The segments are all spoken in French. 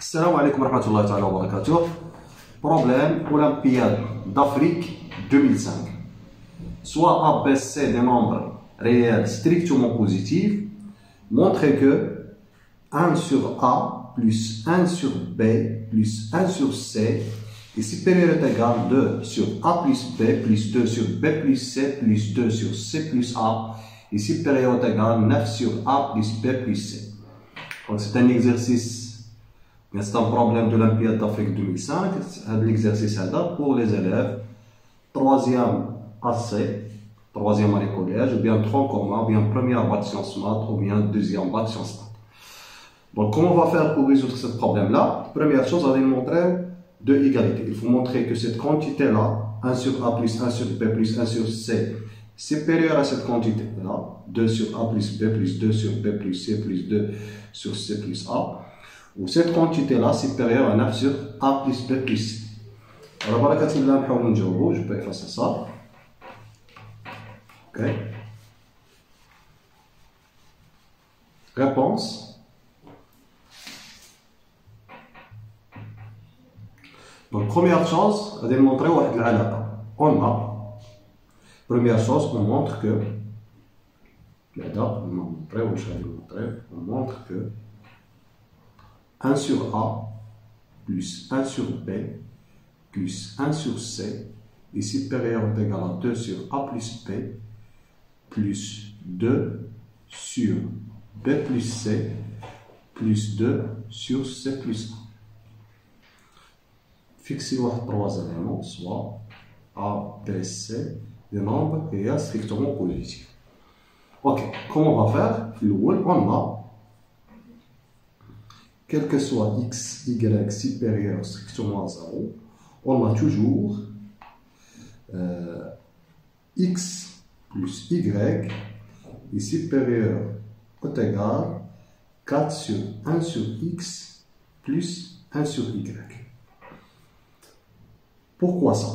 السلام عليكم ورحمة الله تعالى وبركاته. Problème Olympiade d'Afrique 2005. Soit A, B, C des nombres réels strictement positifs, montrez que 1 sur A plus 1 sur B plus 1 sur C est supérieur ou égal à 2 sur A plus B plus 2 sur B plus C plus 2 sur C plus A est supérieur ou égal à 9 sur A plus B plus C. Donc c'est un exercice. C'est un problème de l'Olympiade d'Afrique 2005. L'exercice est pour les élèves 3e AC, 3e année collège, ou bien tronc commun, ou bien première bac de sciences maths, ou bien deuxième bac de sciences maths. Donc, comment on va faire pour résoudre ce problème-là? Première chose, on va montrer deux égalités. Il faut montrer que cette quantité-là, 1 sur A plus 1 sur B plus 1 sur C, supérieure à cette quantité-là, 2 sur A plus B plus 2 sur B plus C plus 2 sur C plus A. Ou cette quantité-là supérieure à 9 sur A plus B plus C. Alors, voilà, je peux effacer ça. Ok. Réponse. Donc, première chose, on va montrer on a. Première chose, on montre que. On montre que 1 sur A plus 1 sur B plus 1 sur C est supérieur ou égal à 2 sur A plus B plus 2 sur B plus C plus 2 sur C plus A. Fixez trois éléments, soit A, B, C, des nombres réels strictement positifs. Ok, comment on va faire? On a quel que soit x, y supérieur strictement à 0, on a toujours x plus y est supérieur ou égal à 4 sur 1 sur x plus 1 sur y. Pourquoi ça?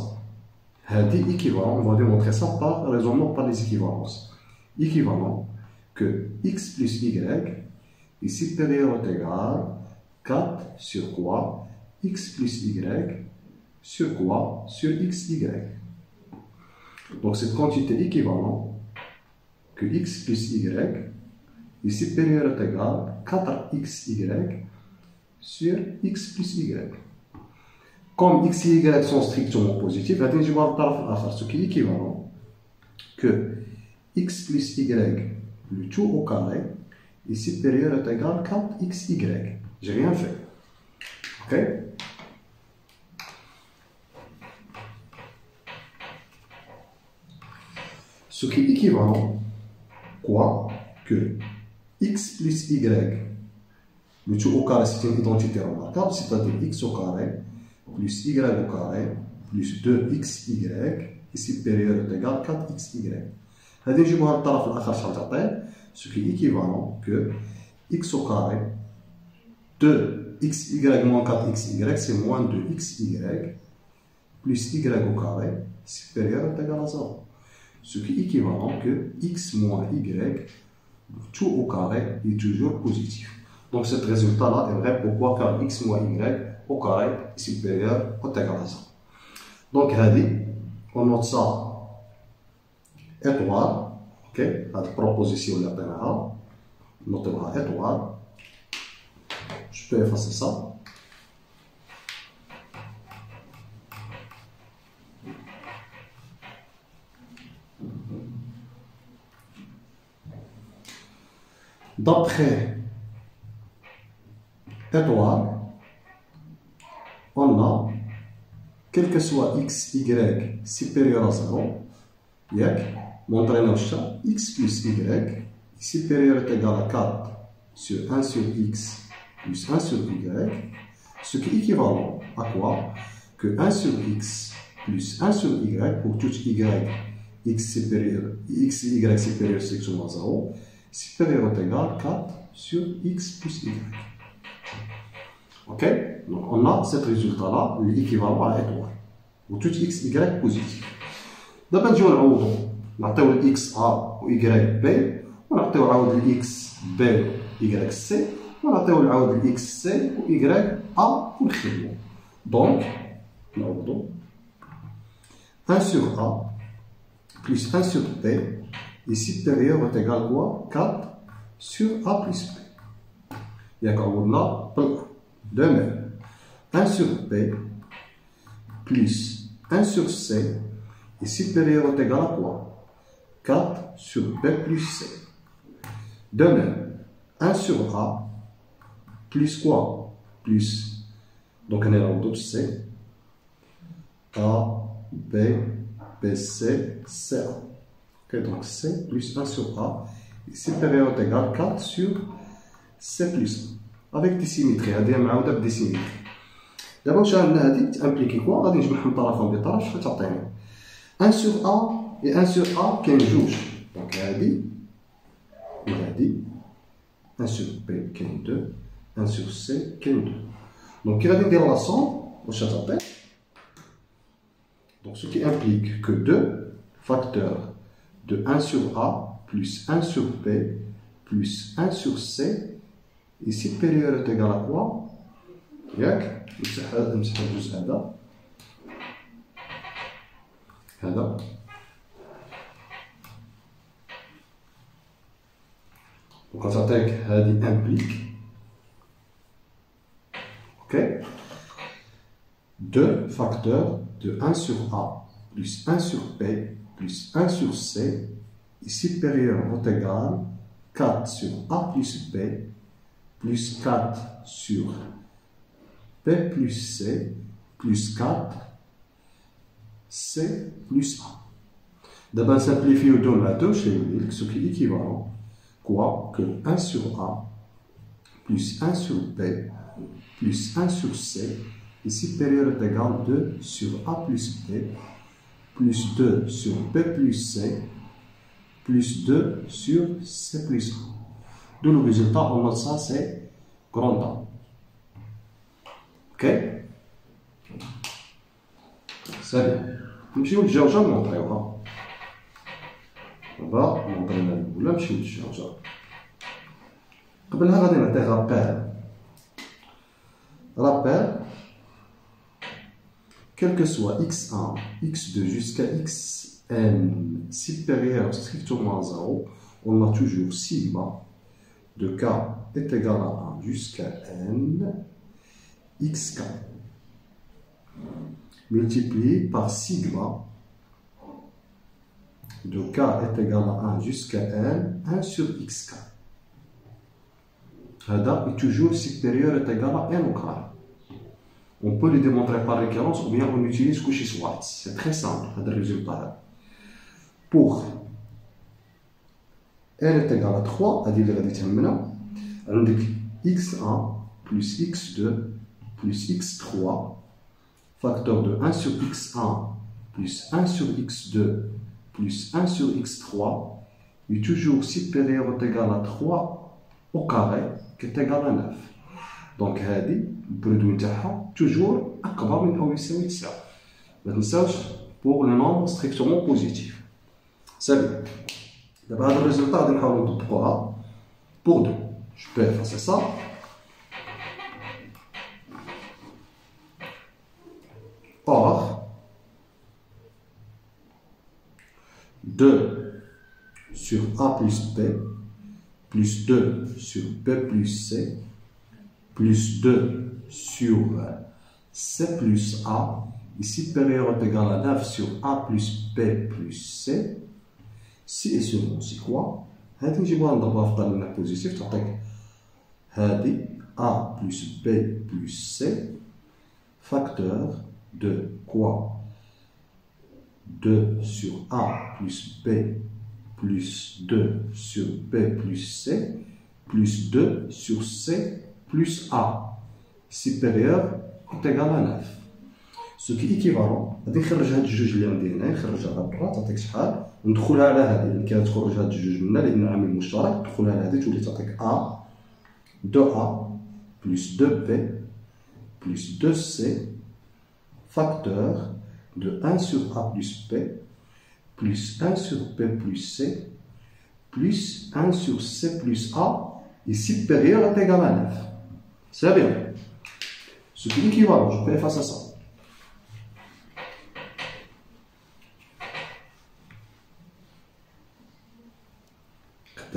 C'est équivalent, on va démontrer ça par raisonnement par les équivalences. Équivalent que x plus y est supérieur ou égal à 4 sur quoi? X plus y sur quoi? Sur xy. Donc cette quantité équivalente que x plus y est supérieur ou égal à 4xy sur x plus y. Comme x et y sont strictement positifs, ce qui est équivalent que x plus y le tout au carré est supérieur ou égal à 4xy. J'ai rien fait. Ok? Ce qui est équivalent, quoi? Que x plus y, le tout au carré, c'est une identité remarquable, c'est-à-dire x au carré plus y au carré plus 2xy est supérieur ou égal à 4xy. Ce qui est équivalent que x au carré 2xy moins 4xy, c'est moins 2xy plus y au carré supérieur ou égal à 0. Ce qui est équivalent que x moins y, tout au carré est toujours positif. Donc, ce résultat-là est vrai. Pourquoi? Car x moins y au carré est supérieur ou égal à 0. Donc, on note ça étoile. Ok? Cette proposition là, notez-la étoile. Je peux effacer ça. D'après étoile, on a, quel que soit x, y supérieur à 0, montrez-nous ça, x plus y est supérieur ou égal à 4 sur 1 sur x plus 1 sur y, ce qui est équivalent à quoi? Que 1 sur x plus 1 sur y, pour tout y, x y supérieur strictement à 0, supérieur ou égal à 4 sur x plus y. Ok? Donc on a ce résultat-là, l'équivalent à étoile, pour tout x, y positif. D'abord, on a x a ou y b, on a x b, y c, ونعطيو العوض اكس سي و y a ونخدمو. دونك نعوضو 1 sur a plus 1 sur p est supérieur ou égal à quoi 4 sur a plus p. ياك عوضنا بال de même 1 sur p plus 1 sur c est supérieur ou égal à quoi 4 sur p plus c. De même 1 sur a plus quoi plus, donc on est en d'autres c a b bc ca. Ok, donc c plus 1 sur a est supérieur ou égal à 4 sur c plus 1 avec des symétries. هذه معاودة بدي سيمتري. دابا واش عندنا هذه تامبليكي كوا غادي نجمعهم طرفا بطرف شحال تعطيني 1 sur a et 1 sur a كاين جوج. دونك هذه وهذه 1 sur b كاين 2 1 sur c كاين 2. Donc كي غادي ندير لا سوم واش غتعطي. Donc ce qui implique que 2 facteurs de 1 sur a plus 1 sur b plus 1 sur c est supérieur ou égal à quoi ياك نمسح الجزء هذا وغتعطيك هذه implique ok 2 facteurs de 1 sur a plus 1 sur b plus 1 sur c est supérieur ou égal 4 sur a plus b plus 4 sur b plus c plus 4 c plus a. D'abord, on simplifie au don à 2 chez ce qui est équivalent quoi que 1 sur a plus 1 sur b plus 1 sur c est supérieur ou égal à 2 sur a plus b plus 2 sur b plus c plus 2 sur c plus 1. D'où le résultat, on note ça, c'est grand A. Ok? C'est bien. نمشيو للجوجة ونونطريوها. دابا نونطرينا الأولى نمشيو للجوجة. قبلها غادي نعطيه رابير. Rappel, quel que soit x1, x2 jusqu'à xn supérieur strictement à 0, on a toujours sigma de k est égal à 1 jusqu'à n xk multiplié par sigma de k est égal à 1 jusqu'à n 1 sur xk. Hada est toujours supérieur est égal à n au carré. On peut le démontrer par récurrence ou bien on utilise Cauchy-Schwarz. C'est très simple, le résultat. Pour n est égal à 3, هذه اللي غادي تهمنا. عندك x1 plus x2 plus x3 facteur de 1 sur x1 plus 1 sur x2 plus 1 sur x3 est toujours supérieur ou égal à 3 au carré qui est égal à 9. Donc هذه البرودوي نتاعها toujours أكبر من أو يساوي 9. ما تنساوش pour le nombre strictement positif. C'est bien. D'abord le résultat غادي نحاولو نطبقوها pour 2. Je peux effacer ça. Or 2 sur a plus b plus 2 sur b plus c plus 2 sur c plus a est supérieur ou égal à 9 sur a plus b plus c. Si et seulement si quoi هذه نجيبوها نضربوها في ضمن بوزيتيف تعطيك هذه a plus b plus c facteur de quoi 2 sur a plus b plus 2 sur b plus c plus 2 sur c plus a supérieur est égal à 9. Ce qui est équivalent غادي نخرج هاد الجوج اللي عندي هنا نخرجها على برا تعطيك شحال وندخلها على هذه اللي كتخرج هاد الجوج منا لان عامل مشترك تدخلها على هذه تولي تعطيك a 2a plus 2b plus 2c facteur de 1 sur a plus b plus 1 sur b plus c plus 1 sur c plus a est supérieur ou égal à 9. C'est bien. Ce qui est équivalent, je peux effacer ça.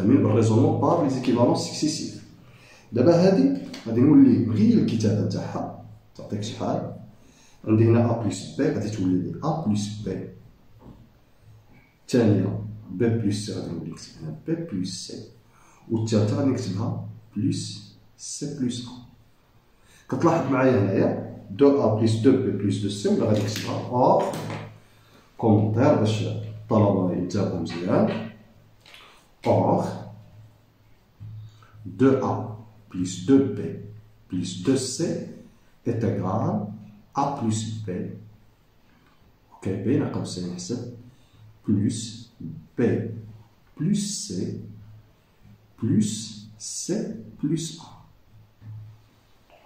Le raisonnement par les équivalences successives. D'abord, غادي نولي غير الكتابه تاعها تعطيك شحال. عندي هنا a plus b غادي تولي لي a plus b. الثانيه b plus c غادي نولي نكتب هنا b plus c. والثالثه غادي نكتبها plus c plus a. كتلاحظ معايا هنايا 2a plus 2b plus 2c ولا غادي نكتبها or كومونتير باش الطلبه ينتبهوا مزيان. Or, 2a plus 2b plus 2c est égal à plus b. Ok, b نعقب c نحسب plus b plus c plus c plus a.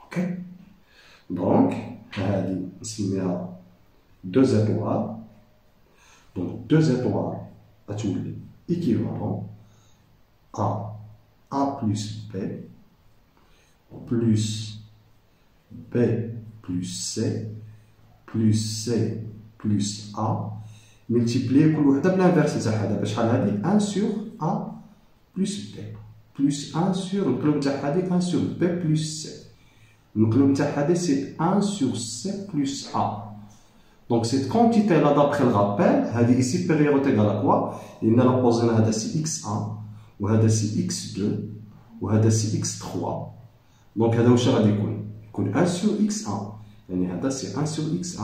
Ok, donc هذه نسميها 2 étoiles. Donc 2 étoiles غتولي équivalent a plus b plus b plus c plus c plus a multiplié كل وحده بالانفيرس تاعها. دابا شحال هادي 1 sur a plus b plus 1 sur القلوب تاع هادي 1 sur b plus c. القلوب تاع هادي c'est 1 sur c plus a. Donc cette quantité là d'après le rappel هادي est supérieure ou égale à quoi؟ لأن لا بوزينا هذا سي x1 وهذا سي x2 وهذا سي x3. دونك هذا واش غادي يكون؟ يكون 1 sur x1 يعني هذا سي 1 sur x1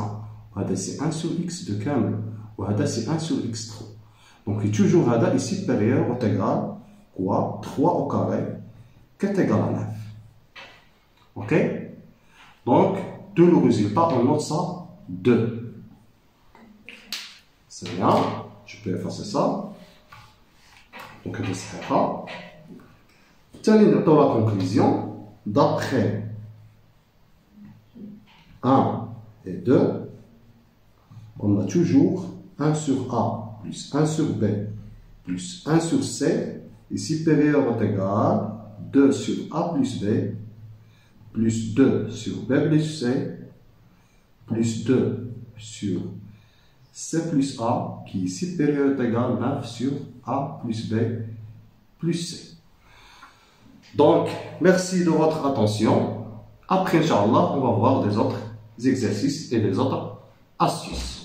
وهذا سي 1 sur x2 كامل وهذا سي 1 sur x3. دونك toujours هذا est supérieur ou égal quoi 3 au carré qui est égal à 9. Ok? Donc de nos résultats on note ça 2. C'est bien, je peux effacer ça. Donc, c'est ça. Dans la conclusion, d'après 1 et 2, on a toujours 1 sur A plus 1 sur B plus 1 sur C est supérieur ou égal 2 sur A plus B plus 2 sur B plus C plus 2 sur C plus A qui est supérieur ou égal à 9 sur A plus B plus C. Donc, merci de votre attention. Après, Inch'Allah, on va voir des autres exercices et des autres astuces.